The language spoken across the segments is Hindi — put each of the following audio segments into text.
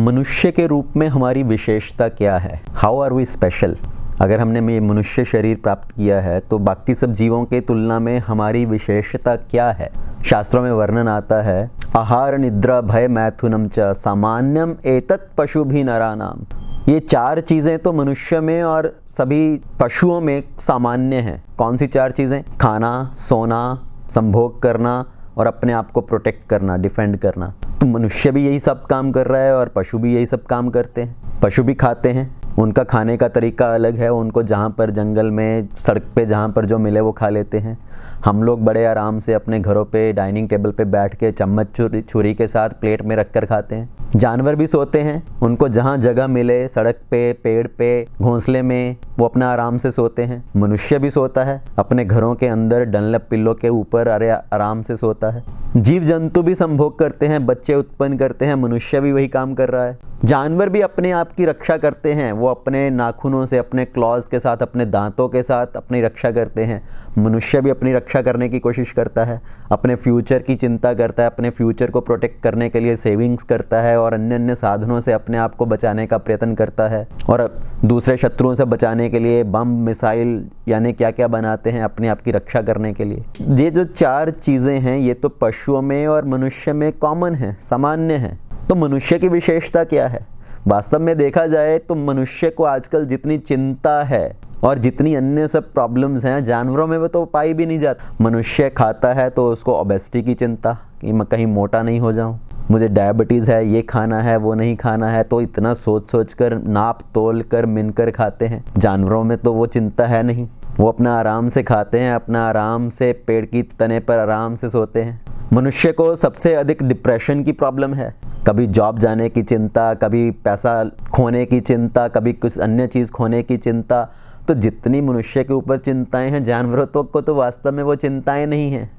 मनुष्य के रूप में हमारी विशेषता क्या है? How are we special? अगर हमने ये मनुष्य शरीर प्राप्त किया है तो बाकी सब जीवों के तुलना में हमारी विशेषता क्या है? शास्त्रों में वर्णन आता है, आहार निद्रा भय मैथुनम च सामान्यम एतत् पशु भी नरानाम। ये चार चीज़ें तो मनुष्य में और सभी पशुओं में सामान्य हैं। कौन सी चार चीज़ें? खाना, सोना, संभोग करना और अपने आप को प्रोटेक्ट करना, डिफेंड करना। तो मनुष्य भी यही सब काम कर रहा है और पशु भी यही सब काम करते हैं। पशु भी खाते हैं, उनका खाने का तरीका अलग है। उनको जहाँ पर जंगल में, सड़क पे जहाँ पर जो मिले वो खा लेते हैं। हम लोग बड़े आराम से अपने घरों पे डाइनिंग टेबल पे बैठ के चम्मच छुरी के साथ प्लेट में रख कर खाते हैं। जानवर भी सोते हैं, उनको जहाँ जगह मिले, सड़क पे, पेड़ पे, घोंसले में, वो अपना आराम से सोते हैं। मनुष्य भी सोता है अपने घरों के अंदर डनलप पिल्लों के ऊपर, अरे आराम से सोता है। जीव जंतु भी संभोग करते हैं, बच्चे उत्पन्न करते हैं, मनुष्य भी वही काम कर रहा है। जानवर भी अपने आप की रक्षा करते हैं, वो अपने नाखूनों से, अपने क्लॉज के साथ, अपने दांतों के साथ अपनी रक्षा करते हैं। मनुष्य भी अपनी रक्षा करने की कोशिश करता है, अपने फ्यूचर की चिंता करता है, अपने फ्यूचर को प्रोटेक्ट करने के लिए सेविंग्स करता है और अन्य अन्य साधनों से अपने आप को बचाने का प्रयत्न करता है और दूसरे शत्रुओं से बचाने के लिए बम, मिसाइल यानी क्या क्या बनाते हैं अपने आप की रक्षा करने के लिए। ये जो चार चीज़ें हैं ये तो पशुओं में और मनुष्य में कॉमन है, सामान्य है। तो मनुष्य की विशेषता क्या है? वास्तव में देखा जाए तो मनुष्य को आजकल जितनी चिंता है और जितनी अन्य सब प्रॉब्लम्स हैं, जानवरों में वो तो पाई भी नहीं जाता। मनुष्य खाता है तो उसको ओबेसिटी की चिंता कि मैं कहीं मोटा नहीं हो जाऊं, मुझे डायबिटीज़ है, ये खाना है, वो नहीं खाना है, तो इतना सोच सोच कर, नाप तोल कर, मिनकर खाते हैं। जानवरों में तो वो चिंता है नहीं, वो अपना आराम से खाते हैं, अपना आराम से पेड़ की तने पर आराम से सोते हैं। मनुष्य को सबसे अधिक डिप्रेशन की प्रॉब्लम है, कभी जॉब जाने की चिंता, कभी पैसा खोने की चिंता, कभी कुछ अन्य चीज़ खोने की चिंता। तो जितनी मनुष्य के ऊपर चिंताएं हैं, जानवरों को तो वास्तव में वो चिंताएं नहीं हैं,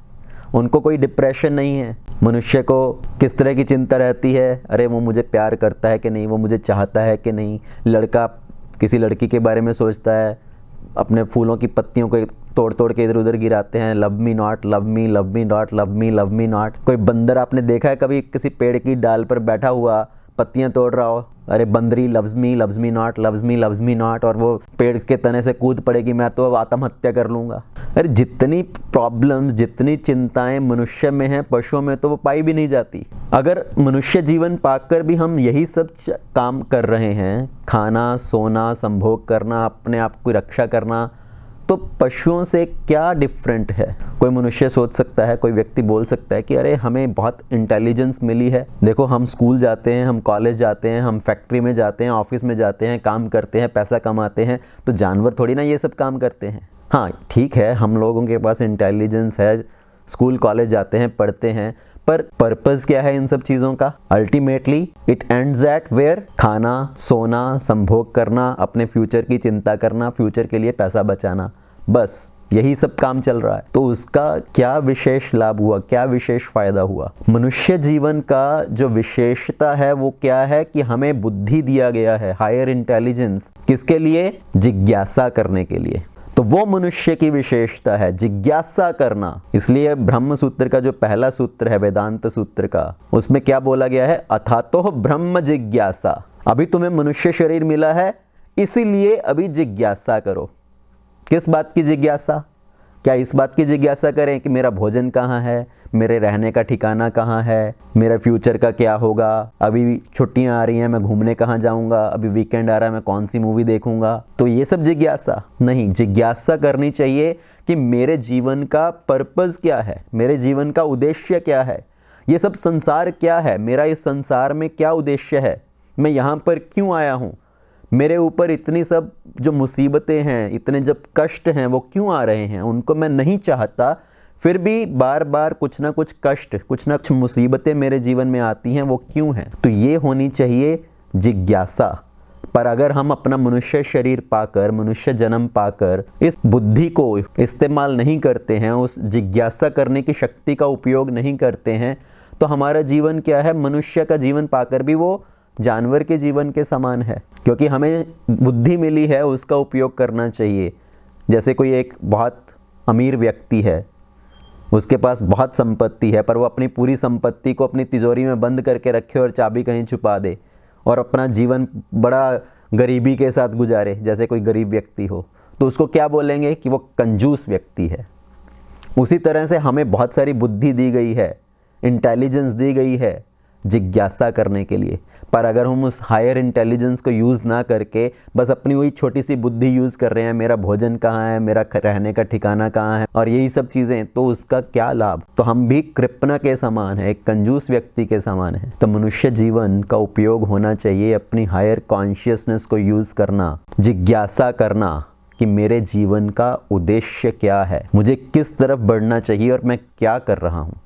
उनको कोई डिप्रेशन नहीं है। मनुष्य को किस तरह की चिंता रहती है? अरे वो मुझे प्यार करता है कि नहीं, वो मुझे चाहता है कि नहीं। लड़का किसी लड़की के बारे में सोचता है, अपने फूलों की पत्तियों को तोड़ तोड़ के इधर उधर गिराते हैं, love me not, love me, love me not, love me, love me not. कोई बंदर आपने देखा है कभी किसी पेड़ की डाल पर बैठा हुआ पत्तियां तोड़ रहा हो? अरे बंदरी loves me not, loves me, loves me not, और वो पेड़ के तने से कूद पड़ेगी, मैं तो अब आत्महत्या कर लूंगा। अरे जितनी प्रॉब्लम्स, जितनी चिंताएं मनुष्य में हैं, पशुओं में तो वो पाई भी नहीं जाती। अगर मनुष्य जीवन पाकर भी हम यही सब काम कर रहे हैं, खाना, सोना, संभोग करना, अपने आप की रक्षा करना, तो पशुओं से क्या डिफरेंट है? कोई मनुष्य सोच सकता है, कोई व्यक्ति बोल सकता है कि अरे हमें बहुत इंटेलिजेंस मिली है, देखो हम स्कूल जाते हैं, हम कॉलेज जाते हैं, हम फैक्ट्री में जाते हैं, ऑफिस में जाते हैं, काम करते हैं, पैसा कमाते हैं, तो जानवर थोड़ी ना ये सब काम करते हैं। हाँ ठीक है, हम लोगों के पास इंटेलिजेंस है, स्कूल कॉलेज जाते हैं, पढ़ते हैं, पर पर्पस क्या है इन सब चीज़ों का? Ultimately it ends at where? खाना, सोना, संभोग करना, अपने फ्यूचर की चिंता करना, फ्यूचर के लिए पैसा बचाना, बस यही सब काम चल रहा है। तो उसका क्या विशेष लाभ हुआ, क्या विशेष फायदा हुआ? मनुष्य जीवन का जो विशेषता है वो क्या है कि हमें बुद्धि दिया गया है, हायर इंटेलिजेंस। किसके लिए? जिज्ञासा करने के लिए। तो वो मनुष्य की विशेषता है, जिज्ञासा करना। इसलिए ब्रह्म सूत्र का जो पहला सूत्र है, वेदांत सूत्र का, उसमें क्या बोला गया है? अथातो ब्रह्म जिज्ञासा। अभी तुम्हें मनुष्य शरीर मिला है, इसीलिए अभी जिज्ञासा करो। किस बात की जिज्ञासा? क्या इस बात की जिज्ञासा करें कि मेरा भोजन कहाँ है, मेरे रहने का ठिकाना कहाँ है, मेरा फ्यूचर का क्या होगा, अभी छुट्टियां आ रही हैं मैं घूमने कहाँ जाऊंगा, अभी वीकेंड आ रहा है मैं कौन सी मूवी देखूंगा? तो ये सब जिज्ञासा नहीं। जिज्ञासा करनी चाहिए कि मेरे जीवन का पर्पस क्या है, मेरे जीवन का उद्देश्य क्या है, ये सब संसार क्या है, मेरा इस संसार में क्या उद्देश्य है, मैं यहाँ पर क्यों आया हूँ, मेरे ऊपर इतनी सब जो मुसीबतें हैं, इतने जब कष्ट हैं, वो क्यों आ रहे हैं? उनको मैं नहीं चाहता, फिर भी बार बार कुछ ना कुछ कष्ट, कुछ ना कुछ मुसीबतें मेरे जीवन में आती हैं, वो क्यों हैं? तो ये होनी चाहिए जिज्ञासा। पर अगर हम अपना मनुष्य शरीर पाकर, मनुष्य जन्म पाकर इस बुद्धि को इस्तेमाल नहीं करते हैं, उस जिज्ञासा करने की शक्ति का उपयोग नहीं करते हैं, तो हमारा जीवन क्या है? मनुष्य का जीवन पाकर भी वो जानवर के जीवन के समान है। क्योंकि हमें बुद्धि मिली है, उसका उपयोग करना चाहिए। जैसे कोई एक बहुत अमीर व्यक्ति है, उसके पास बहुत संपत्ति है, पर वो अपनी पूरी संपत्ति को अपनी तिजोरी में बंद करके रखे और चाबी कहीं छुपा दे, और अपना जीवन बड़ा गरीबी के साथ गुजारे, जैसे कोई गरीब व्यक्ति हो, तो उसको क्या बोलेंगे कि वो कंजूस व्यक्ति है। उसी तरह से हमें बहुत सारी बुद्धि दी गई है, इंटेलिजेंस दी गई है जिज्ञासा करने के लिए, पर अगर हम उस हायर इंटेलिजेंस को यूज़ ना करके बस अपनी वही छोटी सी बुद्धि यूज़ कर रहे हैं, मेरा भोजन कहाँ है, मेरा रहने का ठिकाना कहाँ है और यही सब चीज़ें, तो उसका क्या लाभ। तो हम भी कृपणा के समान है, एक कंजूस व्यक्ति के समान है। तो मनुष्य जीवन का उपयोग होना चाहिए अपनी हायर कॉन्शियसनेस को यूज़ करना, जिज्ञासा करना कि मेरे जीवन का उद्देश्य क्या है, मुझे किस तरफ बढ़ना चाहिए और मैं क्या कर रहा हूँ।